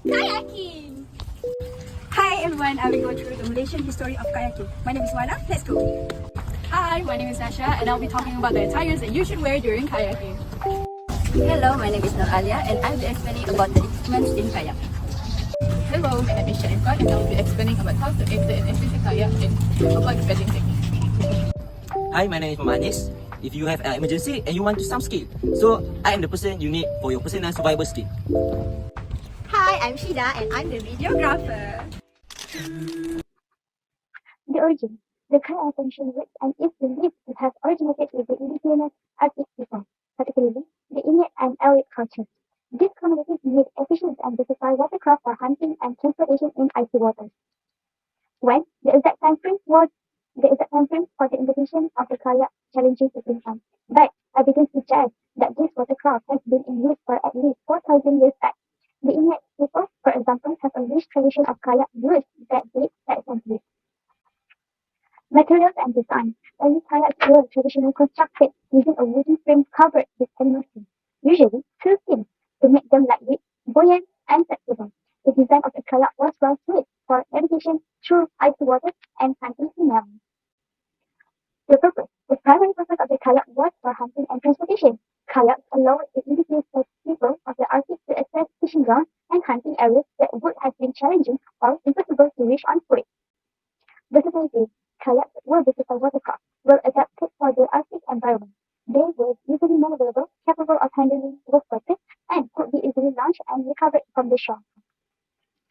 Kayaking! Hi everyone, I will go through the Malaysian history of kayaking. My name is Wana, let's go! Hi, my name is Nasha and I'll be talking about the attires that you should wear during kayaking. Hello, my name is Noralia and I'll be explaining about the equipment in kayak. Hello, my name is Sharifah and I will be explaining about how to enter an SPC kayak and avoid spelling techniques. Hi, my name is Manis. If you have an emergency and you want to some skill, so I am the person you need for your personal survival skill. Hi, I'm Shida and I'm the videographer. The origin. The kayak attention works and is believed to have originated with the indigenous Arctic people, particularly the Inuit and Inuit cultures. These communities need efficient and versatile watercraft for hunting and transportation in icy waters. When the exact time frame for the invention of the kayak challenging to bring on, but evidence suggests that this watercraft has been in use for at least 4,000 years back. The Inuit people, for example, have a rich tradition of kayak use that dates back centuries. Materials and design. Early kayaks were traditionally constructed using a wooden frame covered with animal skin, usually two skins, to make them lightweight, buoyant, and flexible. The design of the kayak was well suited for navigation through icy waters and hunting in mountains. The purpose. The primary purpose of the kayak was for hunting and transportation. Kayaks allowed the indigenous people of the Arctic to access fishing grounds and hunting areas that would have been challenging or impossible to reach on foot. Versatility. Kayaks were versatile watercraft, well adapted for the Arctic environment. They were easily maneuverable, capable of handling rough weather, and could be easily launched and recovered from the shore.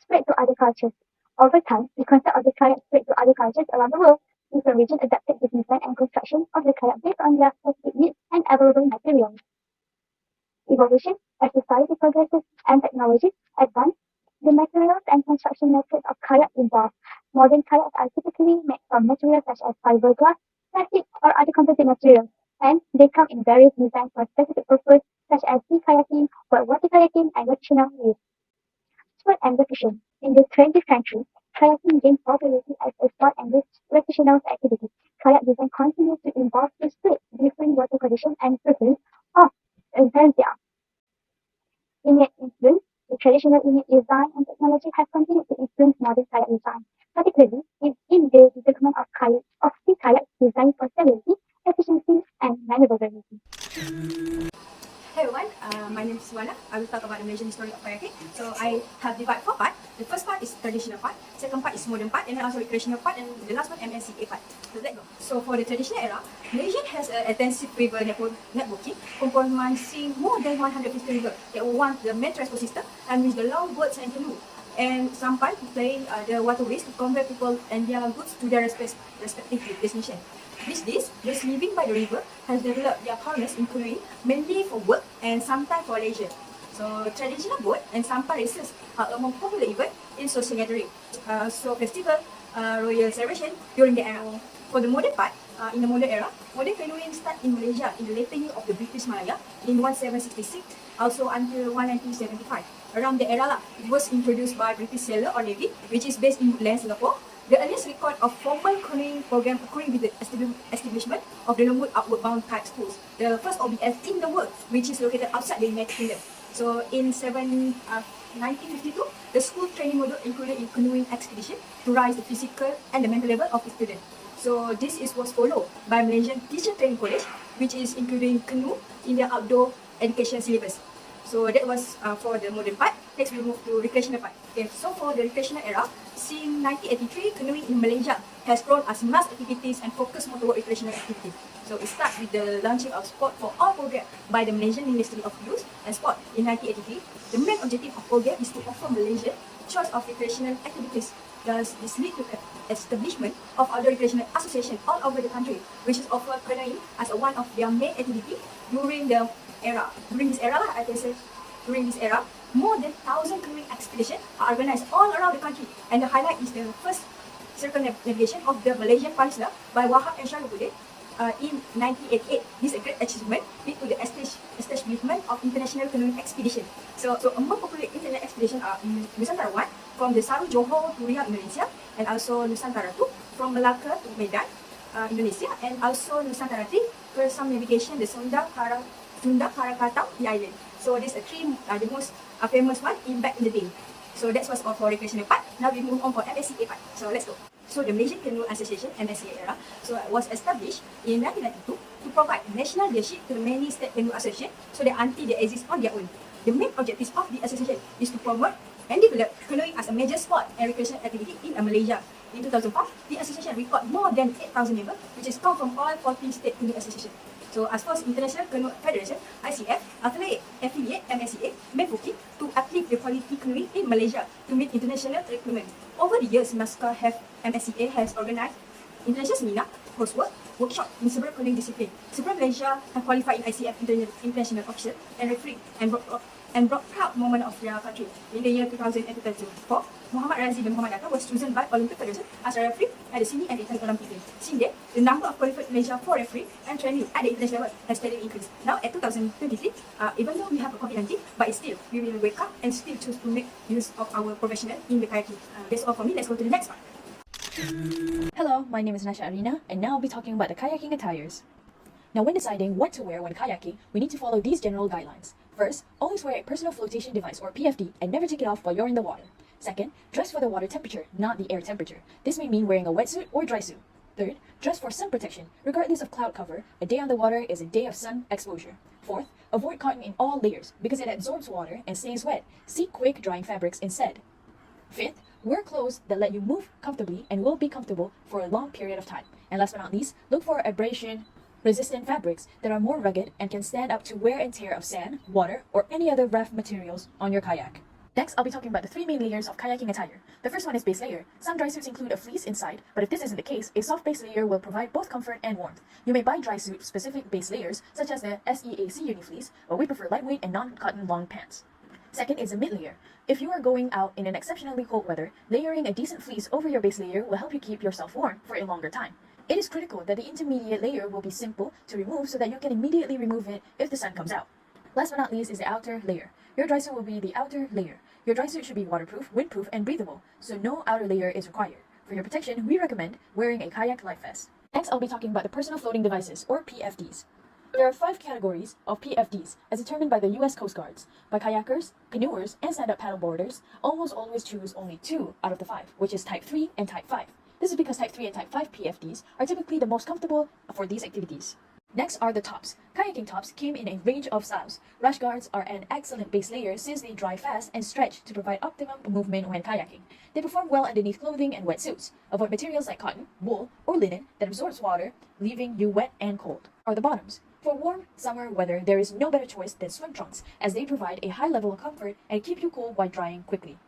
Spread to other cultures. Over time, the concept of the kayak spread to other cultures around the world. Different regions adapted the design and construction of the kayak based on their specific needs and available materials. Evolution. As society progresses and technology advance, the materials and construction methods of kayak evolve. Modern kayaks are typically made from materials such as fiberglass, plastic, or other composite materials, and they come in various designs for specific purposes such as sea kayaking, water kayaking, and recreational use. Sport and recreation. In the 20th century, kayaking gained popularity as a sport and recreational activity. Kayak design continues to evolve to suit different water conditions and preferences of enthusiasts. Inuit influence. The traditional Inuit design and technology have continued to influence modern kayak design, particularly in the development of sea kayaks designed for stability, efficiency, and maneuverability. Hey everyone, my name is Wana. I will talk about the Malaysian history of kayaking. So I have divided 4 parts. The first part is traditional part, second part is modern part, and then also recreational part, and the last one MNCA part. So let's go. So for the traditional era, Malaysia has an intensive river networking comprising more than 150 rivers that one the main transport system and with the long boats and canoe. And sometimes play the waterways to convey people and their goods to their respective destination. These days, those living by the river has developed their harness in canoeing mainly for work and sometimes for leisure. So traditional boat and sampan races are among popular events in social gathering. So festival, royal celebration during the era. For the modern part, in the modern era, modern canoeing started in Malaysia in the later year of the British Malaya in 1766, also until 1975. Around the era, it was introduced by British sailor or navy, which is based in Woodland, Singapore. The earliest record of formal canoeing program occurring with the establishment of the Longwood Outward Bound Kayak Schools, the first OBS in the world, which is located outside the United Kingdom. So in 1952, the school training module included in canoeing expedition to raise the physical and the mental level of the student. So this was followed by Malaysian Teacher Training College, which is including canoe in their outdoor education syllabus. So that was for the modern part. Next we move to recreational part. Okay, so for the recreational era, since 1983, canoeing in Malaysia has grown as mass activities and focused more toward recreational activities. So it starts with the launching of Sport for All program by the Malaysian Ministry of Youth and Sport in 1983. The main objective of program is to offer Malaysia choice of recreational activities. Thus, this lead to establishment of other recreational associations all over the country, which is offer canoeing as one of their main activity during the era. During this era, I can say, during this era, more than 1,000 canoeing expeditions are organized all around the country. And the highlight is the first circumnavigation of the Malaysian Peninsula by Wahab and Sharifuddin in 1988. This is a great achievement lead to the establishment of international canoeing expedition. So among popular international expeditions are Nusantara 1 from the Saru Johor to Riyadh, Indonesia, and also Nusantara 2 from Malacca to Medan, Indonesia, and also Nusantara 3 for some navigation the Sunda Karakatau, the island. So these are three the most famous one back in the day. So So that was all for recreational part. Now we move on for MSCA part. So let's go. So the Malaysian Canoe Association (MSCA) era was established in 1992 to provide national leadership to the many state canoe associations so that until they exist on their own. The main objectives of the association is to promote and develop canoeing as a major sport and recreational activity in Malaysia. In 2004, the association recorded more than 8,000 members, which is come from all 40 state canoe associations. So as for International Canoe Federation (ICF), affiliate MSCA, main focus to uplift the quality canoeing in Malaysia to meet international requirements. Over the years, MSCA has organized international seminar, coursework, workshop in several canoeing disciplines. Several Malaysia have qualified in ICF international officer and referee and brought proud moment of their country. In the year 2000 and 2004, Muhammad Razi bin Muhammad Datta was chosen by Olympic Federation as a referee at the Sydney and Athens Olympic Games. Since then, the number of qualified Malaysia for referee and training at the international level has steadily increased. Now at 2023, even though we have a COVID-19, but still we will wake up and still choose to make use of our professional in the kayaking. That's all for me. Let's go to the next part. Hello, my name is Nasha Arina, and now I'll be talking about the kayaking attires. Now, when deciding what to wear when kayaking, we need to follow these general guidelines. First, always wear a personal flotation device or PFD and never take it off while you're in the water. Second, dress for the water temperature, not the air temperature. This may mean wearing a wetsuit or dry suit. Third, dress for sun protection. Regardless of cloud cover, a day on the water is a day of sun exposure. Fourth, avoid cotton in all layers because it absorbs water and stays wet. Seek quick drying fabrics instead. Fifth, wear clothes that let you move comfortably and will be comfortable for a long period of time. And last but not least, look for abrasion-resistant fabrics that are more rugged and can stand up to wear and tear of sand, water, or any other rough materials on your kayak. Next, I'll be talking about the three main layers of kayaking attire. The first one is base layer. Some dry suits include a fleece inside, but if this isn't the case, a soft base layer will provide both comfort and warmth. You may buy dry suit specific base layers, such as the SEAC Unifleece, but we prefer lightweight and non-cotton long pants. Second is a mid layer. If you are going out in an exceptionally cold weather, layering a decent fleece over your base layer will help you keep yourself warm for a longer time. It is critical that the intermediate layer will be simple to remove so that you can immediately remove it if the sun comes out. Last but not least is the outer layer. Your dry suit will be the outer layer. Your dry suit should be waterproof, windproof, and breathable, so no outer layer is required. For your protection, we recommend wearing a kayak life vest. Next, I'll be talking about the personal floating devices, or PFDs. There are 5 categories of PFDs as determined by the US Coast Guards. By kayakers, canoers, and stand-up paddleboarders, almost always choose only 2 out of the 5, which is Type 3 and Type 5. This is because Type 3 and Type 5 PFDs are typically the most comfortable for these activities. Next are the tops. Kayaking tops came in a range of styles. Rash guards are an excellent base layer since they dry fast and stretch to provide optimum movement when kayaking. They perform well underneath clothing and wetsuits. Avoid materials like cotton, wool, or linen that absorbs water, leaving you wet and cold. Are the bottoms. For warm summer weather, there is no better choice than swim trunks, as they provide a high level of comfort and keep you cool while drying quickly.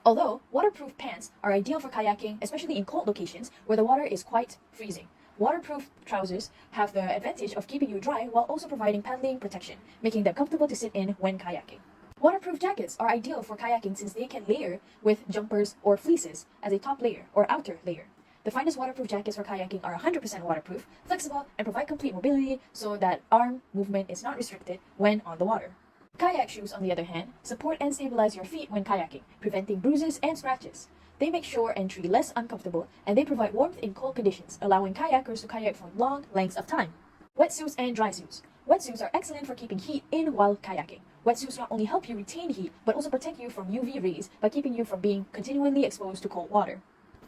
Although waterproof pants are ideal for kayaking, especially in cold locations where the water is quite freezing. Waterproof trousers have the advantage of keeping you dry while also providing paddling protection, making them comfortable to sit in when kayaking. Waterproof jackets are ideal for kayaking since they can layer with jumpers or fleeces as a top layer or outer layer. The finest waterproof jackets for kayaking are 100% waterproof, flexible, and provide complete mobility so that arm movement is not restricted when on the water. Kayak shoes, on the other hand, support and stabilize your feet when kayaking, preventing bruises and scratches. They make shore entry less uncomfortable, and they provide warmth in cold conditions, allowing kayakers to kayak for long lengths of time. Wetsuits and dry suits. Wetsuits are excellent for keeping heat in while kayaking. Wetsuits not only help you retain heat, but also protect you from UV rays by keeping you from being continually exposed to cold water.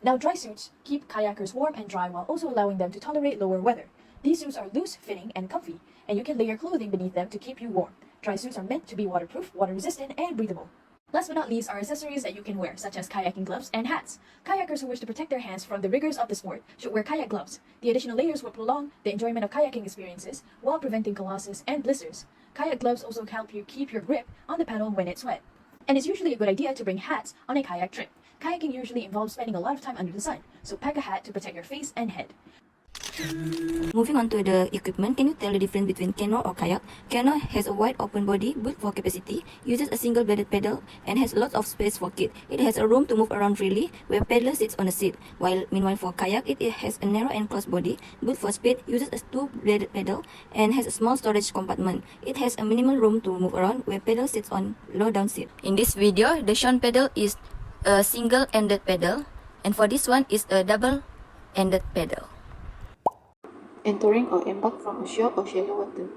Now, dry suits keep kayakers warm and dry while also allowing them to tolerate lower weather. These suits are loose-fitting and comfy, and you can layer clothing beneath them to keep you warm. Dry suits are meant to be waterproof, water-resistant, and breathable. Last but not least are accessories that you can wear, such as kayaking gloves and hats. Kayakers who wish to protect their hands from the rigors of the sport should wear kayak gloves. The additional layers will prolong the enjoyment of kayaking experiences while preventing calluses and blisters. Kayak gloves also help you keep your grip on the paddle when it's wet. And it's usually a good idea to bring hats on a kayak trip. Kayaking usually involves spending a lot of time under the sun, so pack a hat to protect your face and head. Moving on to the equipment, can you tell the difference between canoe or kayak? Canoe has a wide open body built for capacity, uses a single bladed pedal, and has lots of space for kit. It has a room to move around freely, where paddler sits on a seat. While meanwhile for kayak, it has a narrow and closed body, built for speed, uses a two-bladed pedal, and has a small storage compartment. It has a minimal room to move around, where paddler sits on low down seat. In this video, the shown pedal is a single-ended pedal, and for this one is a double-ended pedal. Entering or embark from a shallow or shallow water.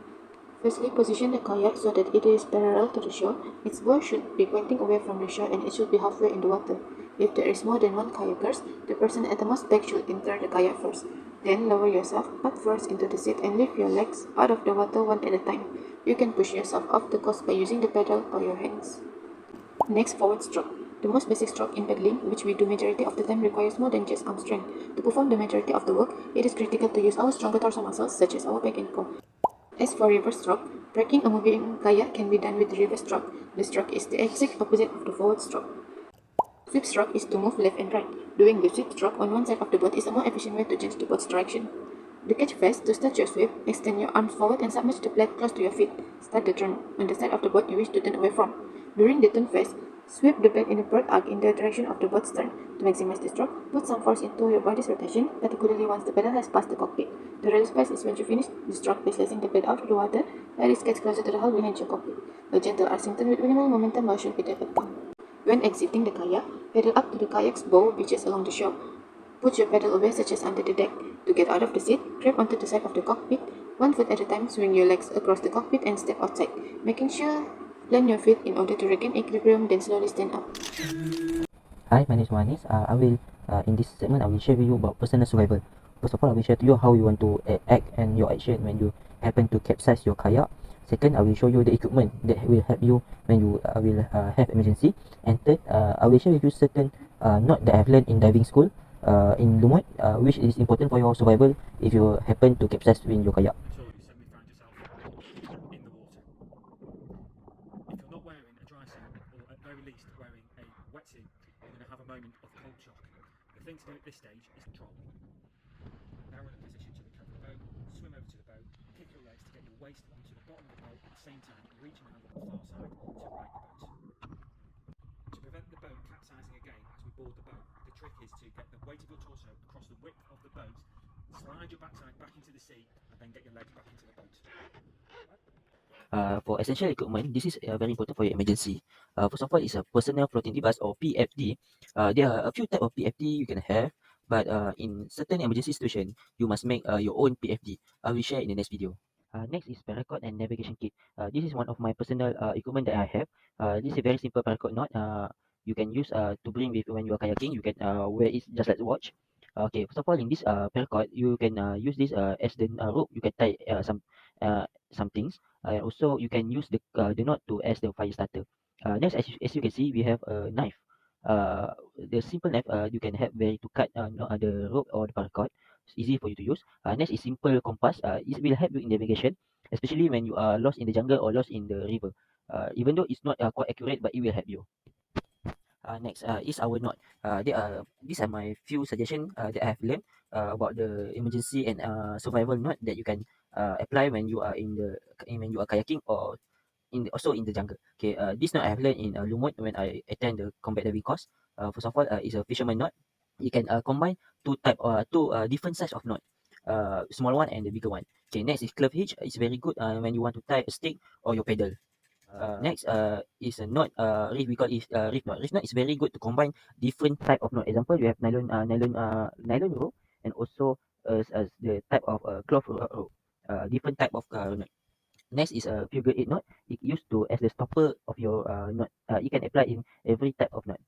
Firstly, position the kayak so that it is parallel to the shore. Its bow should be pointing away from the shore and it should be halfway in the water. If there is more than one kayakers, the person at the most back should enter the kayak first. Then lower yourself butt first into the seat and lift your legs out of the water one at a time. You can push yourself off the coast by using the pedal or your hands. Next, forward stroke. The most basic stroke in paddling, which we do majority of the time, requires more than just arm strength. To perform the majority of the work, it is critical to use our stronger torso muscles such as our back and core. As for reverse stroke, braking a moving kayak can be done with the reverse stroke. The stroke is the exact opposite of the forward stroke. Sweep stroke is to move left and right. Doing the sweep stroke on one side of the boat is a more efficient way to change the boat's direction. The catch phase, to start your sweep, extend your arms forward and submerge the blade close to your feet. Start the turn on the side of the boat you wish to turn away from. During the turn phase, sweep the blade in a broad arc in the direction of the boat's turn. To maximize the stroke, put some force into your body's rotation, particularly once the pedal has passed the cockpit. The release phase is when you finish the stroke by slicing the blade out of the water, while it gets closer to the hull behind your cockpit. A gentle arcing turn with minimal momentum motion be the outcome. When exiting the kayak, pedal up to the kayak's bow reaches along the shore. Put your pedal away such as under the deck. To get out of the seat, grab onto the side of the cockpit. One foot at a time, swing your legs across the cockpit and step outside, making sure plant your feet in order to regain equilibrium, then slowly stand up. Hi, my name is Manis. I will in this segment I will share with you about personal survival. First of all, I will share to you how you want to act and your action when you happen to capsize your kayak. Second, I will show you the equipment that will help you when you will have emergency. And third, I will share with you certain knot that I have learned in diving school in Lumut, which is important for your survival if you happen to capsize in your kayak. Sure, you suddenly found yourself in the water. If you're not wearing a dry suit, or at very least wearing a wetsuit, you're going to have a moment of cold shock. The thing to do at this stage is control. Now we're in a position to recover the boat, swim over to the boat, kick your legs to get your waist onto the bottom of the boat at the same time, reaching out on the far side to right the boat. To prevent the boat capsizing again as we board the boat, the trick is to get the weight of your torso across the width of the boat, slide your backside back into the sea, and then get your legs back into the boat. For essential equipment, this is very important for your emergency. First of all, is a personal floating device or PFD. There are a few type of PFD you can have, but in certain emergency situation, you must make your own PFD. I will share in the next video. Next is paracord and navigation kit. This is one of my personal equipment that I have. This is a very simple paracord knot. You can use to bring with when you are kayaking. You can wear it just like a watch. Okay, first of all, in this paracord, you can use this as the rope. You can tie some things. Also, you can use the knot to as the fire starter. Next, as you can see, we have a knife. The simple knife you can have very to cut the rope or the paracord. It's easy for you to use. Next is simple compass. It will help you in navigation, especially when you are lost in the jungle or lost in the river. Even though it's not quite accurate, but it will help you. Next is our knot. These are my few suggestions that I have learned about the emergency and survival knot that you can apply when you are when you are kayaking or also in the jungle. Okay, this knot I have learned in Lumut when I attend the combat diving course. First of all, is a fisherman knot. You can combine two different size of knot. Small one and the bigger one. Okay, next is clove hitch. It's very good when you want to tie a stick or your pedal. Next is a knot. We call it reef knot. Reef knot is very good to combine different type of knot. Example, you have nylon rope and also as the type of cloth rope. Different type of knot. Next is a figure eight knot. It used to as the stopper of your knot. You can apply in every type of knot.